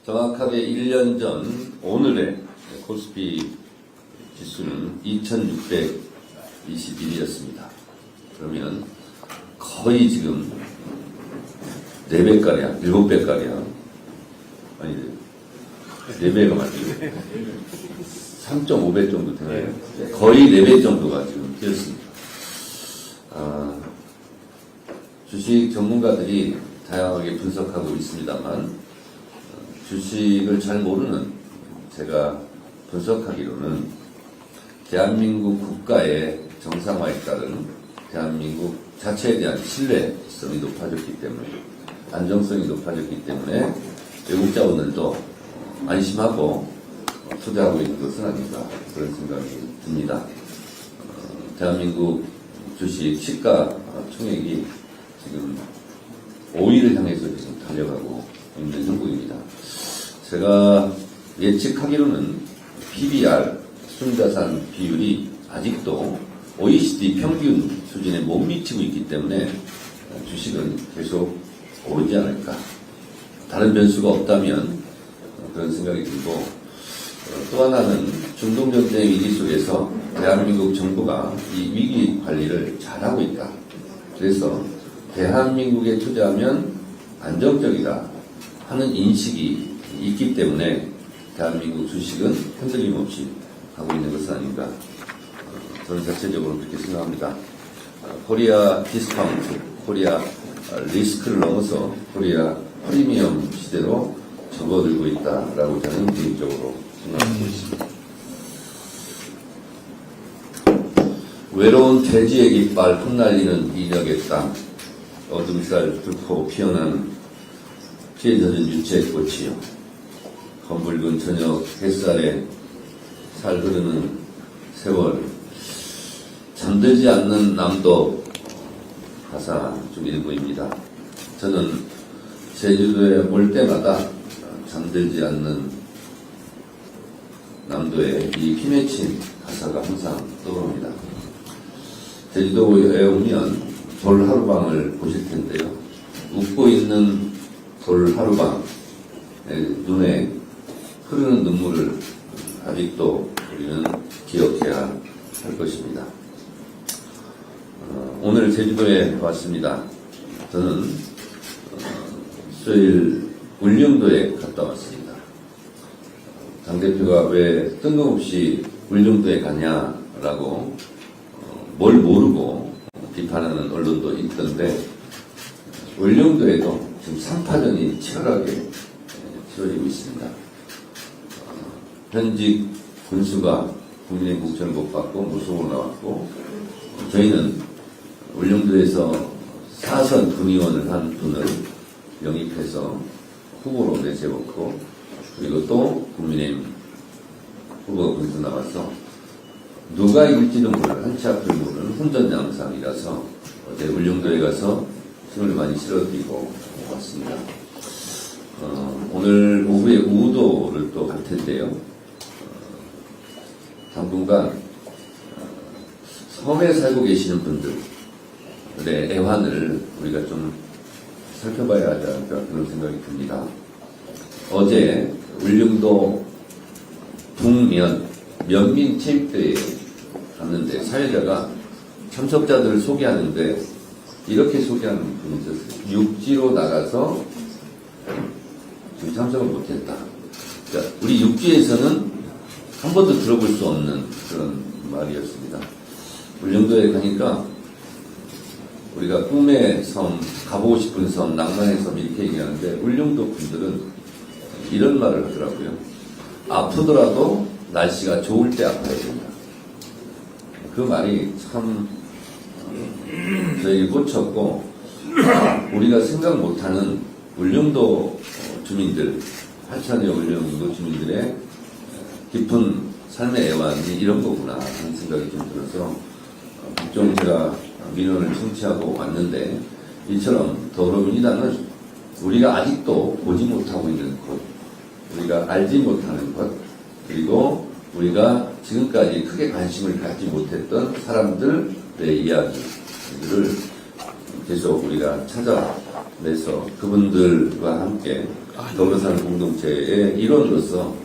정확하게 1년 전 오늘의 코스피 지수는 2621이었습니다. 그러면 거의 지금 4배가량, 7배가량, 아니, 4배가 맞죠? 3.5배 정도 되네요. 거의 4배 정도가 지금 뛰었습니다. 주식 전문가들이 다양하게 분석하고 있습니다만, 주식을 잘 모르는 제가 분석하기로는 대한민국 국가의 정상화에 따른 대한민국 자체에 대한 신뢰성이 높아졌기 때문에, 안정성이 높아졌기 때문에 외국 자본들도 안심하고 투자하고 있는 것은 아닌가, 그런 생각이 듭니다. 대한민국 주식 시가 총액이 지금 5위를 향해서 지금 달려가고 있는 형국입니다. 제가 예측하기로는 PBR, 순자산 비율이 아직도 OECD 평균 수준에 못 미치고 있기 때문에 주식은 계속 오르지 않을까. 다른 변수가 없다면 그런 생각이 들고, 또 하나는 중동전쟁 위기 속에서 대한민국 정부가 이 위기 관리를 잘하고 있다. 그래서 대한민국에 투자하면 안정적이다 하는 인식이 있기 때문에 대한민국 주식은 흔들림 없이 가고 있는 것은 아닌가, 저는 자체적으로 그렇게 생각합니다. 코리아 디스카운트, 코리아 리스크를 넘어서 코리아 프리미엄 시대로 접어들고 있다라고 저는 개인적으로 생각하고 있습니다. 외로운 돼지의 깃발 흩날리는 인역의 땅, 어둠살 뚫고 피어나는 피에 젖은 유채의 꽃이요, 검붉은 저녁 햇살에 살 흐르는 세월, 잠들지 않는 남도 가사 중 일부입니다. 저는 제주도에 올 때마다 잠들지 않는 남도의 이 피맺힌 가사가 항상 떠오릅니다. 제주도에 오면 돌 하루방을 보실 텐데요. 웃고 있는 돌 하루방, 눈에 흐르는 눈물을 아직도 우리는 기억해야 할 것입니다. 오늘 제주도에 왔습니다. 저는 수요일 울릉도에 갔다 왔습니다. 당대표가 왜 뜬금없이 울릉도에 가냐라고 뭘 모르고 비판하는 언론도 있던데, 울릉도에도 지금 3파전이 치열하게 치러지고 있습니다. 현직 군수가 국민의 국정을 못 받고 무소으로 나왔고, 저희는 울릉도에서 4선 군의원을 한 분을 영입해서 후보로 내세웠고, 그리고 또 국민의힘 후보가 군수 나와서 누가 이길지도 모르는, 한치 앞을 모르는 혼전양상이라서 어제 울릉도에 가서 힘을 많이 실어드리고 왔습니다. 오늘 오후에 우도를 또 갈 텐데요. 당분간 섬에 살고 계시는 분들의 애환을 우리가 좀 살펴봐야 하지 않을까, 그런 생각이 듭니다. 어제 울릉도 북면 면민 체육대회에 갔는데 사회자가 참석자들을 소개하는데 이렇게 소개하는 분이 있었어요. 육지로 나가서 지금 참석을 못했다. 그러니까 우리 육지에서는 한 번도 들어볼 수 없는 그런 말이었습니다. 울릉도에 가니까 우리가 꿈의 섬, 가보고 싶은 섬, 낭만의 섬 이렇게 얘기하는데, 울릉도 분들은 이런 말을 하더라고요. 아프더라도 날씨가 좋을 때 아파야 된다. 그 말이 참 저에게 꽂혔고, 우리가 생각 못하는 울릉도 주민들, 하천의 울릉도 주민들의 깊은 삶의 애환이 이런 거구나 하는 생각이 좀 들어서 좀 제가 민원을 청취하고 왔는데, 이처럼 더불어민주당은 우리가 아직도 보지 못하고 있는 것, 우리가 알지 못하는 것, 그리고 우리가 지금까지 크게 관심을 갖지 못했던 사람들의 이야기들을 계속 우리가 찾아 내서 그분들과 함께 더불어사는 공동체의 일원으로서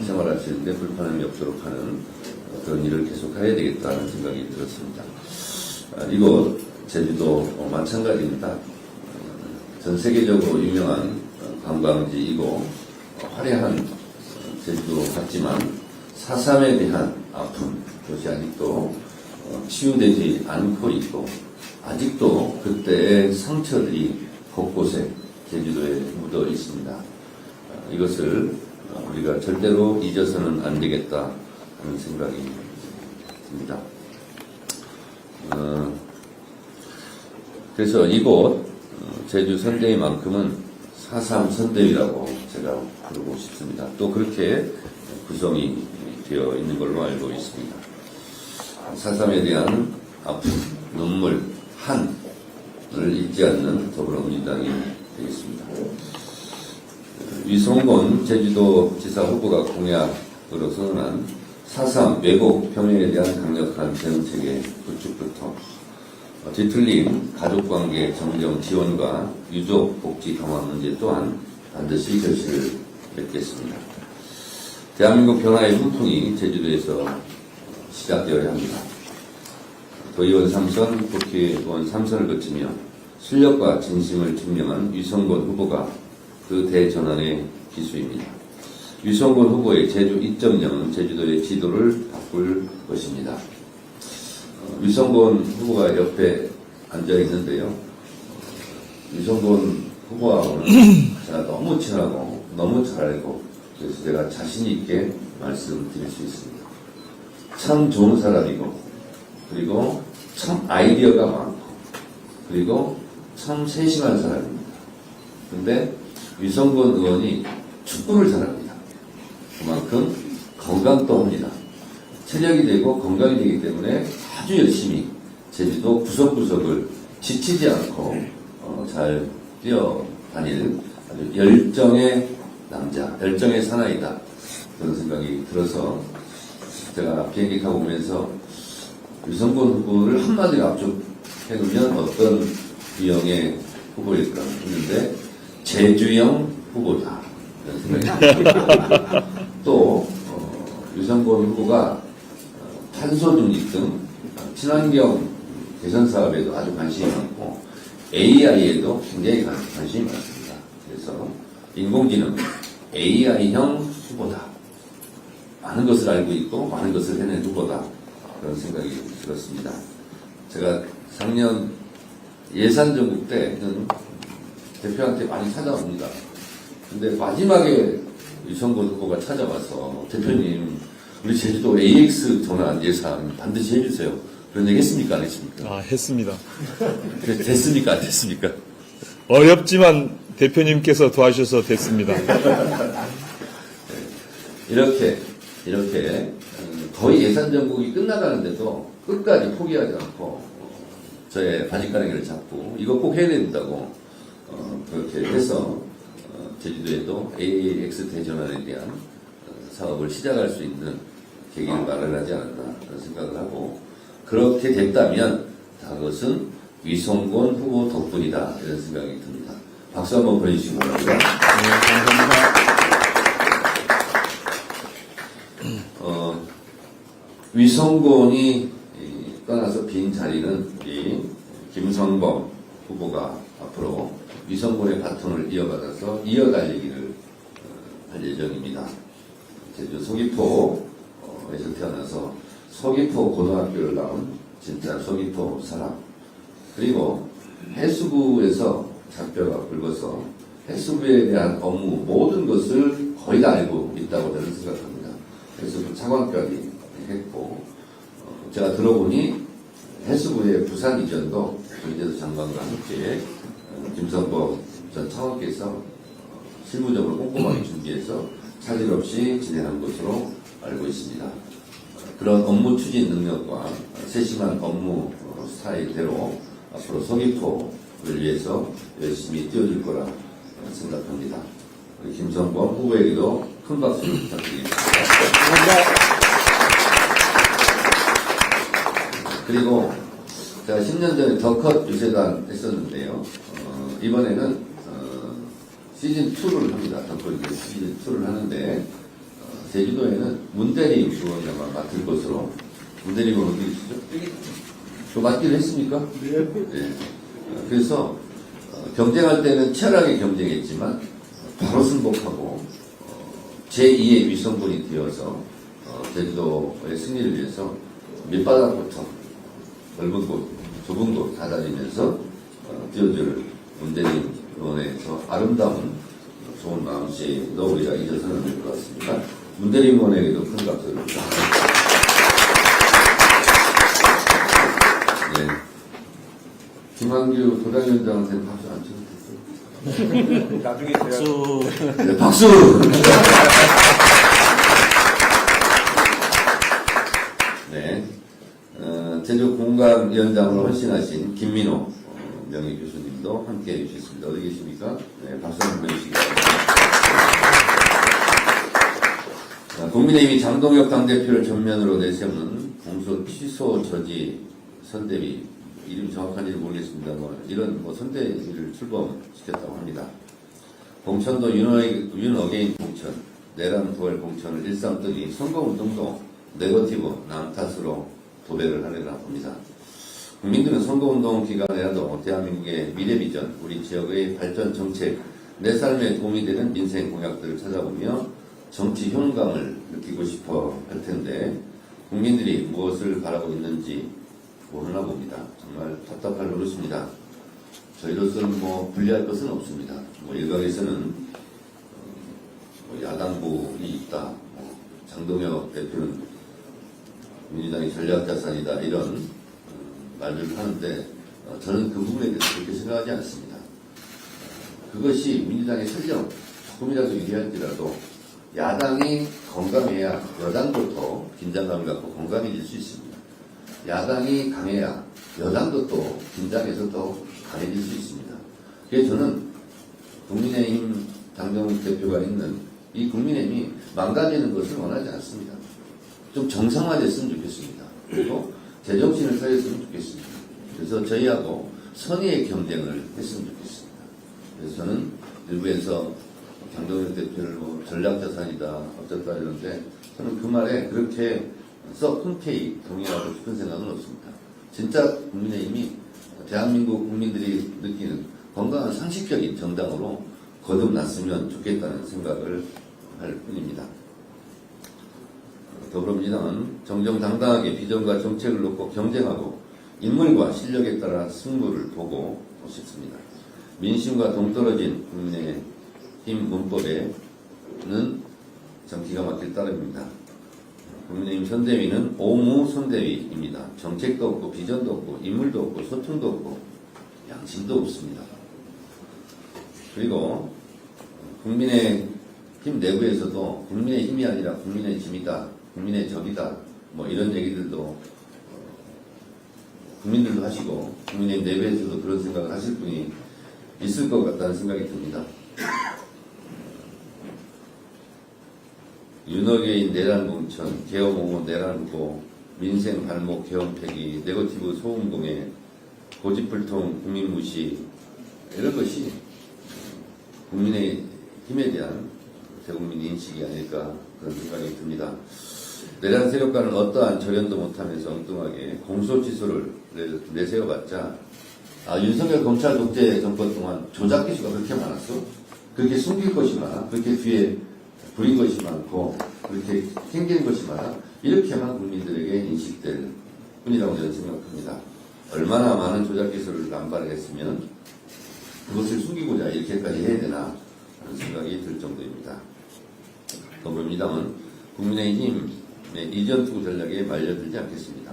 생활하시는데 불편함이 없도록 하는 그런 일을 계속해야 되겠다는 생각이 들었습니다. 이곳 제주도 마찬가지입니다. 전 세계적으로 유명한 관광지이고 화려한 제주도 같지만 4.3에 대한 아픔, 그것이 아직도 치유되지 않고 있고 아직도 그때의 상처들이 곳곳에 제주도에 묻어 있습니다. 이것을 우리가 절대로 잊어서는 안 되겠다 하는 생각이 듭니다. 그래서 이곳 제주 선대위만큼은 4.3 선대위라고 제가 부르고 싶습니다. 또 그렇게 구성이 되어 있는 걸로 알고 있습니다. 4.3에 대한 아픔, 눈물, 한을 잊지 않는 더불어민주당이 되겠습니다. 위성곤 제주도지사 후보가 공약으로 선언한 4.3 왜곡 평행에 대한 강력한 대응체계 구축부터 뒤틀린 가족관계 정정 지원과 유족 복지 강화 문제 또한 반드시 결실을 맺겠습니다. 대한민국 변화의 훈풍이 제주도에서 시작되어야 합니다. 도의원 3선, 국회의원 3선을 거치며 실력과 진심을 증명한 위성곤 후보가 그 대전환의 기수입니다. 위성곤 후보의 제주 2.0은 제주도의 지도를 바꿀 것입니다. 위성곤 후보가 옆에 앉아 있는데요. 위성곤 후보하고는 제가 너무 친하고 너무 잘 알고 그래서 제가 자신 있게 말씀드릴 수 있습니다. 참 좋은 사람이고 그리고 참 아이디어가 많고 그리고 참 세심한 사람입니다. 그런데 위성곤 의원이 축구를 잘합니다. 그만큼 건강도 합니다. 체력이 되고 건강이 되기 때문에 아주 열심히 제주도 구석구석을 지치지 않고 잘 뛰어다닐 아주 열정의 남자, 열정의 사나이다 그런 생각이 들어서 제가 비행기 타고 오면서 위성곤 후보를 한마디로 압축해놓으면 어떤 유형의 후보일까 했는데 제주형 후보다 이런 생각이 듭니다. 또 위성곤 후보가 탄소 중립 등 친환경 개선 사업에도 아주 관심이 많고 AI에도 굉장히 관심이 많습니다. 그래서 인공지능 AI형 후보다. 많은 것을 알고 있고 많은 것을 해낸 후보다. 그런 생각이 들었습니다. 제가 작년 예산 전국 때는 대표한테 많이 찾아옵니다. 근데 마지막에 위성곤 후보가 찾아와서 대표님 우리 제주도 AX 전환 예산 반드시 해주세요. 그런 얘기 했습니까? 안 했습니까? 했습니다. 그래서 됐습니까? 안 됐습니까? 어렵지만 대표님께서 도와주셔서 됐습니다. 이렇게 거의 예산 전국이 끝나가는데도 끝까지 포기하지 않고 저의 바짓가랑이를 잡고 이거 꼭 해야 된다고 그렇게 해서 제주도에도 AX 대전환에 대한 사업을 시작할 수 있는 계기를 마련하지 않았나 그런 생각을 하고 그렇게 됐다면 그것은 위성곤 후보 덕분이다 이런 생각이 듭니다. 박수 한번 보내주시기 바랍니다. 네, 감사합니다. 위성곤이 떠나서 빈 자리는 우리 김성범 후보가 앞으로 위성곤의 바톤을 이어받아서 이어달리기를 할 예정입니다. 제주 서귀포에서 태어나서 서귀포 고등학교를 나온 진짜 서귀포 사람 그리고 해수부에서 작별가 굵어서 해수부에 대한 업무 모든 것을 거의 다 알고 있다고 저는 생각합니다. 해수부 차관까지 했고 제가 들어보니 해수부의 부산 이전도 전재수 장관과 함께 김성범 전 차관께서 실무적으로 꼼꼼하게 준비해서 차질 없이 진행한 것으로 알고 있습니다. 그런 업무 추진 능력과 세심한 업무 스타일대로 앞으로 서귀포를 위해서 열심히 뛰어줄 거라 생각합니다. 우리 김성범 후보에게도 큰 박수 부탁드립니다. 감사합니다. 그리고 제가 10년 전에 더컷 유세단 했었는데요. 이번에는 시즌2를 합니다. 더컷 시즌2를 하는데 제주도에는 문대리 의원이 아마 맡을 것으로. 문대리 의원 어디 계시죠? 저 맡기로 했습니까? 네. 그래서 경쟁할 때는 치열하게 경쟁했지만 바로 승복하고 제2의 위성군이 되어서 제주도의 승리를 위해서 밑바닥부터 넓은 곳, 좁은 곳 다다니면서 뛰어줄 문대리 의원에서 아름다운 좋은 마음씨도 우리가 잊어서는 안 될 것 같습니다. 문대리 의원에게도 큰 박수를 부탁드립니다. 네. 김한규 도당위원장한테는 박수 안 쳐도 됐어요. 나중에 제가 네, 박수! 네. 제주공감위원장으로 헌신하신 김민호 명예교수님도 함께 해주셨습니다. 어디 계십니까? 네, 박수 한번 해주시기 바랍니다. 국민의힘이 장동혁 당대표를 전면으로 내세우는 공소 취소 저지 선대위, 이름이 정확한지 모르겠습니다. 이런 선대위를 출범시켰다고 합니다. 공천도 윤어게인 공천, 내란 부활 공천을 일삼더니 선거운동도 네거티브, 남 탓으로 도배를 하려고 합니다. 국민들은 선거운동 기간에라도 대한민국의 미래 비전, 우리 지역의 발전 정책, 내 삶에 도움이 되는 민생 공약들을 찾아보며 정치 효능감을 느끼고 싶어 할 텐데 국민들이 무엇을 바라고 있는지 모르나 봅니다. 정말 답답할 노릇입니다. 저희로서는 불리할 것은 없습니다. 일각에서는 야당부이 있다. 장동혁 대표는 민주당이 전략자산이다. 이런 말들을 하는데 저는 그 부분에 대해서 그렇게 생각하지 않습니다. 그것이 민주당의 설령 조금이라도 유리할지라도 야당이 건강해야 여당도 더 긴장감을 갖고 건강해질 수 있습니다. 야당이 강해야 여당도 또 긴장해서 더 강해질 수 있습니다. 그래서 저는 국민의힘 장동혁 대표가 있는 이 국민의힘이 망가지는 것을 원하지 않습니다. 좀 정상화됐으면 좋겠습니다. 그리고 제정신을 차렸으면 좋겠습니다. 그래서 저희하고 선의의 경쟁을 했으면 좋겠습니다. 그래서 저는 일부에서 장동혁 대표를 전략자산이다 어쩌다 이러는데 저는 그 말에 그렇게 썩 흔쾌히 동의하고 싶은 생각은 없습니다. 진짜 국민의힘이 대한민국 국민들이 느끼는 건강한 상식적인 정당으로 거듭났으면 좋겠다는 생각을 할 뿐입니다. 더불어민주당은 정정당당하게 비전과 정책을 놓고 경쟁하고 인물과 실력에 따라 승부를 보고 싶습니다. 민심과 동떨어진 국민의힘 문법에는 참 기가 막힐 따름입니다. 국민의힘 선대위는 오무 선대위입니다. 정책도 없고 비전도 없고 인물도 없고 소통도 없고 양심도 없습니다. 그리고 국민의힘 내부에서도 국민의힘이 아니라 국민의 짐이다, 국민의 적이다, 이런 얘기들도 국민들도 하시고 국민의힘 내부에서도 그런 생각을 하실 분이 있을 것 같다는 생각이 듭니다. 윤어게인 내란공천, 개엄옹호 내란후보, 민생 발목 개엄 폐기, 네거티브 소음공해, 고집불통 국민무시 이런 것이 국민의 힘에 대한 대국민 인식이 아닐까 그런 생각이 듭니다. 내란 세력과는 어떠한 절연도 못하면서 엉뚱하게 공소취소를 내세워봤자 윤석열 검찰 독재 정권 동안 조작 기수가 그렇게 많았어? 그렇게 숨길 것이 많아? 그렇게 뒤에 부린 것이 많고 그렇게 생기는 것이 많아? 이렇게만 국민들에게 인식될 뿐이라고 저는 생각합니다. 얼마나 많은 조작 기술을 남발을 했으면 그것을 숨기고자 이렇게까지 해야 되나 하는 생각이 들 정도입니다. 더불어민주당은 국민의힘의 이전 투구 전략에 말려들지 않겠습니다.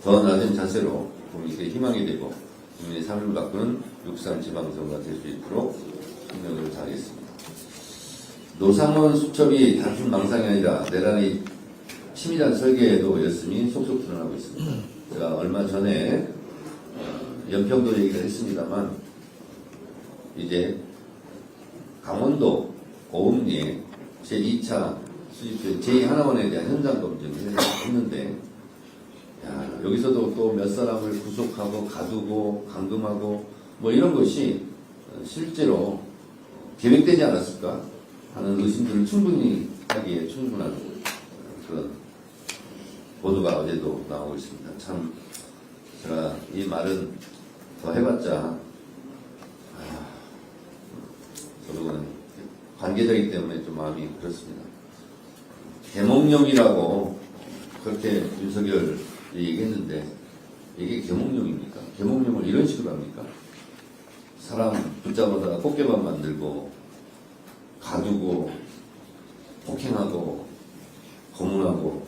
더 낮은 자세로 국민의 희망이 되고 국민의 삶을 바꾸는 6.3 지방선거가 될 수 있도록 협력을 다하겠습니다. 노상원 수첩이 단순 망상이 아니라 내란의 치밀한 설계에도 열심히 속속 드러나고 있습니다. 제가 얼마 전에 연평도 얘기를 했습니다만 이제 강원도 오음리에 제2차 수집소 제2하나원에 대한 현장 검증을 했는데 야, 여기서도 또 몇 사람을 구속하고 가두고 감금하고 뭐 이런 것이 실제로 계획되지 않았을까 하는 의심들을 충분히 하기에 충분한 그런 보도가 어제도 나오고 있습니다. 참 제가 이 말은 더 해봤자 저도 관계자이기 때문에 좀 마음이 그렇습니다. 계몽령이라고 그렇게 윤석열이 얘기했는데 이게 계몽령입니까? 계몽령을 이런 식으로 합니까? 사람 붙잡아다가 꽃게밥 만들고 가두고 폭행하고 고문하고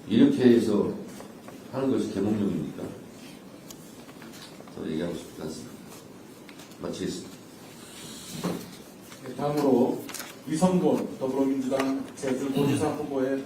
이렇게 해서 하는 것이 계몽령입니까? 더 얘기하고 싶지 않습니다. 마치겠습니다. 다음으로 이성돈 더불어민주당 제주도지사 후보에